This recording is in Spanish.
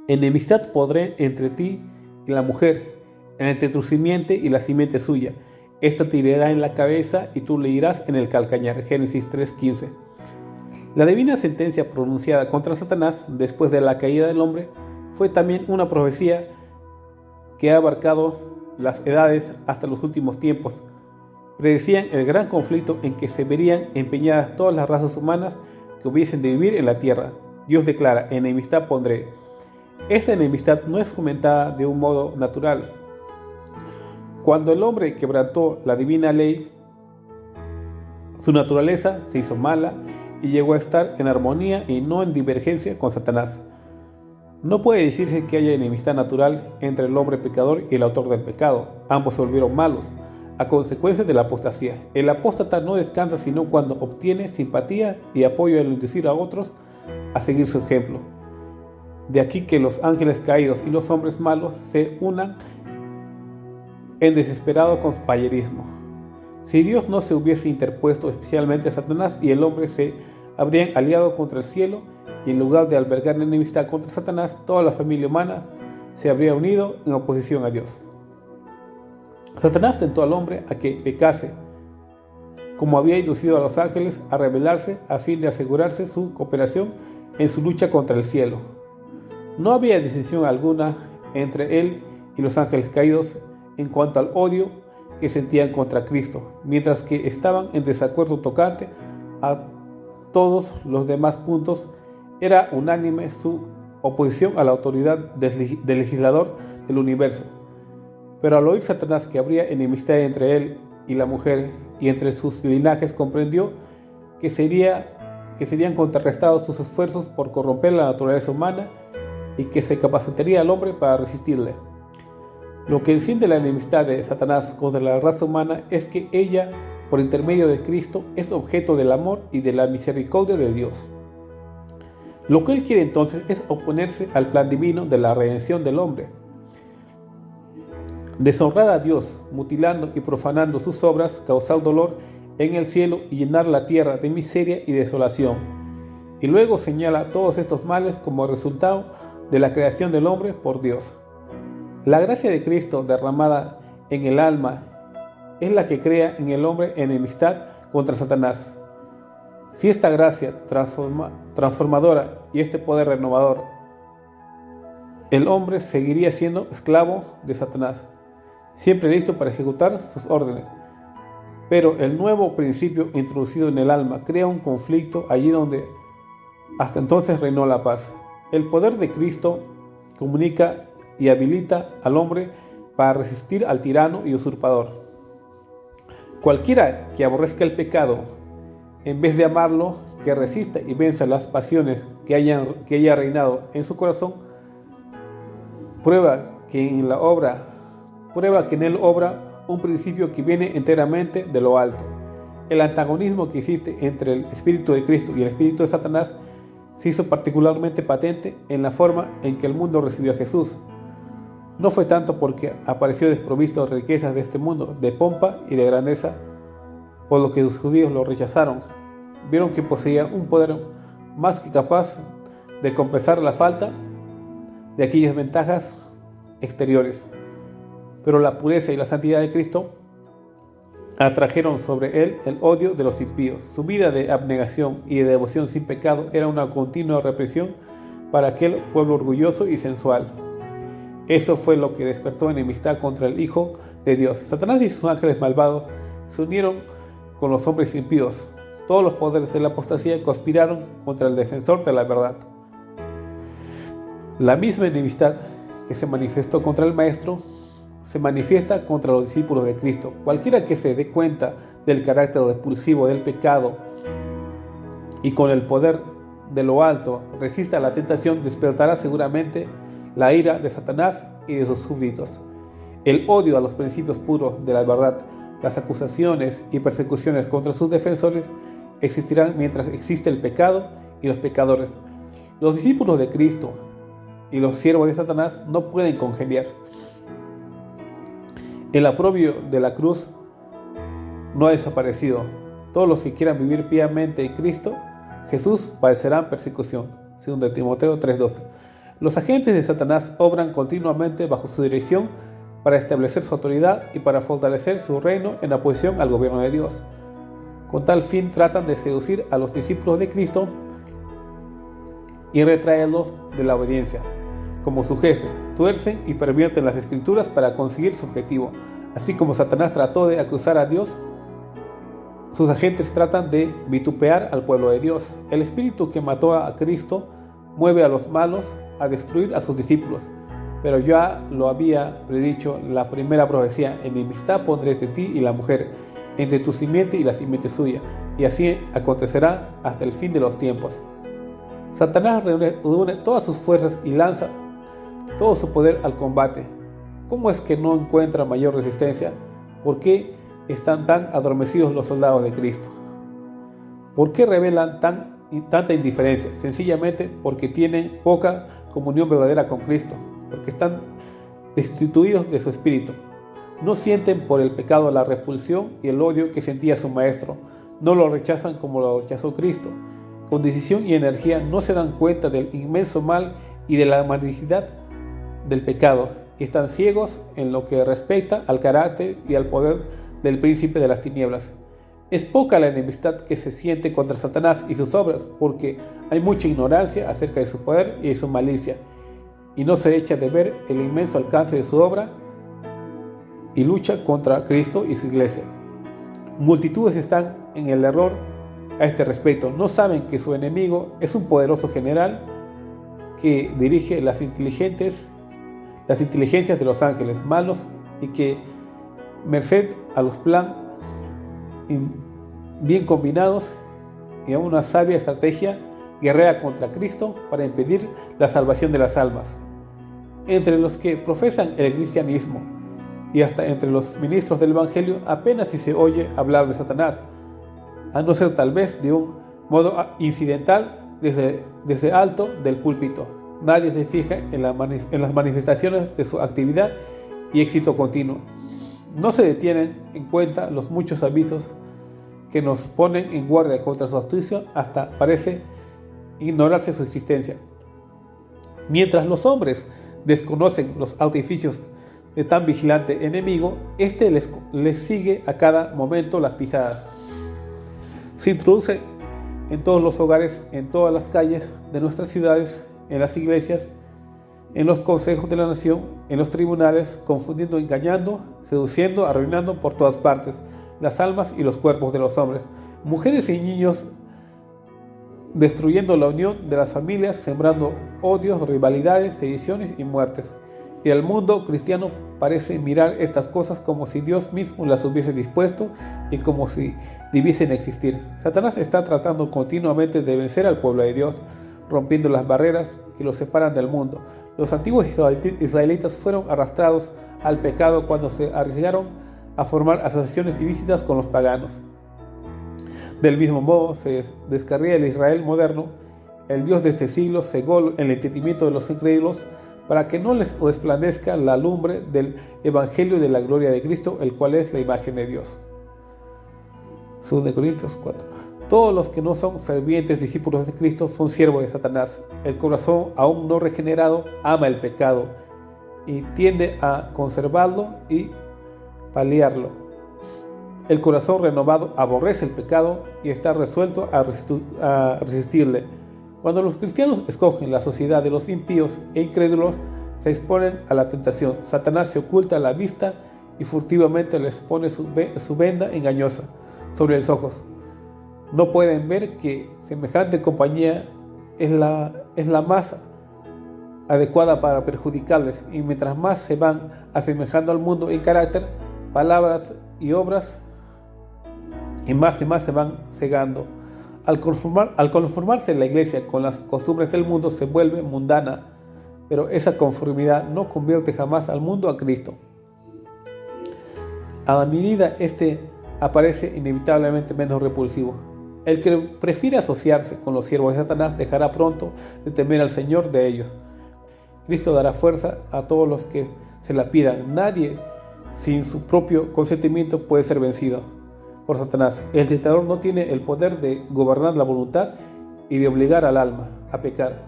Enemistad pondré entre ti y la mujer, entre tu simiente y la simiente suya. Esta te herirá en la cabeza y tú le irás en el calcañar. Génesis 3:15. La divina sentencia pronunciada contra Satanás después de la caída del hombre fue también una profecía que ha abarcado las edades hasta los últimos tiempos. Predecían el gran conflicto en que se verían empeñadas todas las razas humanas que hubiesen de vivir en la tierra. Dios declara: enemistad pondré. Esta enemistad no es fomentada de un modo natural. Cuando el hombre quebrantó la divina ley, su naturaleza se hizo mala y llegó a estar en armonía y no en divergencia con Satanás. No puede decirse que haya enemistad natural entre el hombre pecador y el autor del pecado. Ambos se volvieron malos a consecuencia de la apostasía. El apóstata no descansa sino cuando obtiene simpatía y apoyo al inducir a otros a seguir su ejemplo. De aquí que los ángeles caídos y los hombres malos se unan en desesperado compañerismo. Si Dios no se hubiese interpuesto especialmente a Satanás y el hombre se habrían aliado contra el cielo, y en lugar de albergar enemistad contra Satanás, toda la familia humana se habría unido en oposición a Dios. Satanás tentó al hombre a que pecase, como había inducido a los ángeles a rebelarse a fin de asegurarse su cooperación en su lucha contra el cielo. No había distinción alguna entre él y los ángeles caídos en cuanto al odio que sentían contra Cristo, mientras que estaban en desacuerdo tocante a todos los demás puntos. Era unánime su oposición a la autoridad del legislador del universo. Pero al oír Satanás que habría enemistad entre él y la mujer y entre sus linajes, comprendió que serían contrarrestados sus esfuerzos por corromper la naturaleza humana y que se capacitaría al hombre para resistirle. Lo que enciende la enemistad de Satanás contra la raza humana es que ella, por intermedio de Cristo, es objeto del amor y de la misericordia de Dios. Lo que él quiere entonces es oponerse al plan divino de la redención del hombre, deshonrar a Dios, mutilando y profanando sus obras, causar dolor en el cielo y llenar la tierra de miseria y desolación. Y luego señala todos estos males como resultado de la creación del hombre por Dios. La gracia de Cristo derramada en el alma es la que crea en el hombre enemistad contra Satanás. Si esta gracia transformadora y este poder renovador, el hombre seguiría siendo esclavo de Satanás, siempre listo para ejecutar sus órdenes. Pero el nuevo principio introducido en el alma crea un conflicto allí donde hasta entonces reinó la paz. El poder de Cristo comunica y habilita al hombre para resistir al tirano y usurpador. Cualquiera que aborrezca el pecado, en vez de amarlo, que resista y venza las pasiones que haya reinado en su corazón, prueba que en él obra un principio que viene enteramente de lo alto. El antagonismo que existe entre el Espíritu de Cristo y el Espíritu de Satanás se hizo particularmente patente en la forma en que el mundo recibió a Jesús. No fue tanto porque apareció desprovisto de riquezas de este mundo, de pompa y de grandeza, por lo que los judíos lo rechazaron. Vieron que poseía un poder más que capaz de compensar la falta de aquellas ventajas exteriores. Pero la pureza y la santidad de Cristo atrajeron sobre él el odio de los impíos. Su vida de abnegación y de devoción sin pecado era una continua represión para aquel pueblo orgulloso y sensual. Eso fue lo que despertó enemistad contra el Hijo de Dios. Satanás y sus ángeles malvados se unieron con los hombres impíos. Todos los poderes de la apostasía conspiraron contra el defensor de la verdad. La misma enemistad que se manifestó contra el Maestro se manifiesta contra los discípulos de Cristo. Cualquiera que se dé cuenta del carácter repulsivo del pecado y con el poder de lo alto resista a la tentación, despertará seguramente la ira de Satanás y de sus súbditos. El odio a los principios puros de la verdad, las acusaciones y persecuciones contra sus defensores existirán mientras existe el pecado y los pecadores. Los discípulos de Cristo y los siervos de Satanás no pueden congeniar. El oprobio de la cruz no ha desaparecido. Todos los que quieran vivir piamente en Cristo Jesús padecerán persecución. 2 Timoteo 3:12. Los agentes de Satanás obran continuamente bajo su dirección para establecer su autoridad y para fortalecer su reino en oposición al gobierno de Dios. Con tal fin tratan de seducir a los discípulos de Cristo y retraerlos de la obediencia. Como su jefe, tuercen y pervierten las escrituras para conseguir su objetivo. Así como Satanás trató de acusar a Dios, sus agentes tratan de vituperar al pueblo de Dios. El espíritu que mató a Cristo mueve a los malos a destruir a sus discípulos. Pero ya lo había predicho la primera profecía: enemistad pondré entre ti y la mujer, entre tu simiente y la simiente suya, y así acontecerá hasta el fin de los tiempos. Satanás reúne todas sus fuerzas y lanza todo su poder al combate. ¿Cómo es que no encuentra mayor resistencia? ¿Por qué están tan adormecidos los soldados de Cristo? ¿Por qué revelan tanta indiferencia? Sencillamente porque tienen poca comunión verdadera con Cristo, porque están destituidos de su espíritu. No sienten por el pecado la repulsión y el odio que sentía su maestro. No lo rechazan como lo rechazó Cristo. Con decisión y energía no se dan cuenta del inmenso mal y de la magnicidio del pecado, y están ciegos en lo que respecta al carácter y al poder del príncipe de las tinieblas. Es poca la enemistad que se siente contra Satanás y sus obras, porque hay mucha ignorancia acerca de su poder y de su malicia, y no se echa de ver el inmenso alcance de su obra y lucha contra Cristo y su iglesia. Multitudes están en el error a este respecto. No saben que su enemigo es un poderoso general que dirige las inteligencias de los ángeles malos y que, merced a los planes bien combinados y a una sabia estrategia, guerrea contra Cristo para impedir la salvación de las almas. Entre los que profesan el cristianismo y hasta entre los ministros del Evangelio apenas si se oye hablar de Satanás, a no ser tal vez de un modo incidental desde alto del púlpito. Nadie se fija en las manifestaciones de su actividad y éxito continuo. No se detienen en cuenta los muchos avisos que nos ponen en guardia contra su astucia, hasta parece ignorarse su existencia. Mientras los hombres desconocen los artificios de tan vigilante enemigo, este les sigue a cada momento las pisadas. Se introduce en todos los hogares, en todas las calles de nuestras ciudades, en las iglesias, en los consejos de la nación, en los tribunales, confundiendo, engañando, seduciendo, arruinando por todas partes las almas y los cuerpos de los hombres, mujeres y niños, destruyendo la unión de las familias, sembrando odios, rivalidades, sediciones y muertes. Y el mundo cristiano parece mirar estas cosas como si Dios mismo las hubiese dispuesto y como si debiesen existir. Satanás está tratando continuamente de vencer al pueblo de Dios, rompiendo las barreras que los separan del mundo. Los antiguos israelitas fueron arrastrados al pecado cuando se arriesgaron a formar asociaciones ilícitas con los paganos. Del mismo modo se descarría el Israel moderno. El Dios de este siglo cegó el entendimiento de los incrédulos para que no les resplandezca la lumbre del Evangelio de la gloria de Cristo, el cual es la imagen de Dios. 2 Corintios 4. Todos los que no son fervientes discípulos de Cristo son siervos de Satanás. El corazón aún no regenerado ama el pecado y tiende a conservarlo y paliarlo. El corazón renovado aborrece el pecado y está resuelto a resistirle. Cuando los cristianos escogen la sociedad de los impíos e incrédulos, se exponen a la tentación. Satanás se oculta a la vista y furtivamente les pone su venda engañosa sobre los ojos. No pueden ver que semejante compañía es la más adecuada para perjudicarles, y mientras más se van asemejando al mundo en carácter, palabras y obras, y más se van cegando. Al conformarse la iglesia con las costumbres del mundo, se vuelve mundana, pero esa conformidad no convierte jamás al mundo a Cristo. A la medida aparece inevitablemente menos repulsivo. El que prefiere asociarse con los siervos de Satanás dejará pronto de temer al Señor de ellos. Cristo dará fuerza a todos los que se la pidan. Nadie, sin su propio consentimiento, puede ser vencido por Satanás. El tentador no tiene el poder de gobernar la voluntad y de obligar al alma a pecar.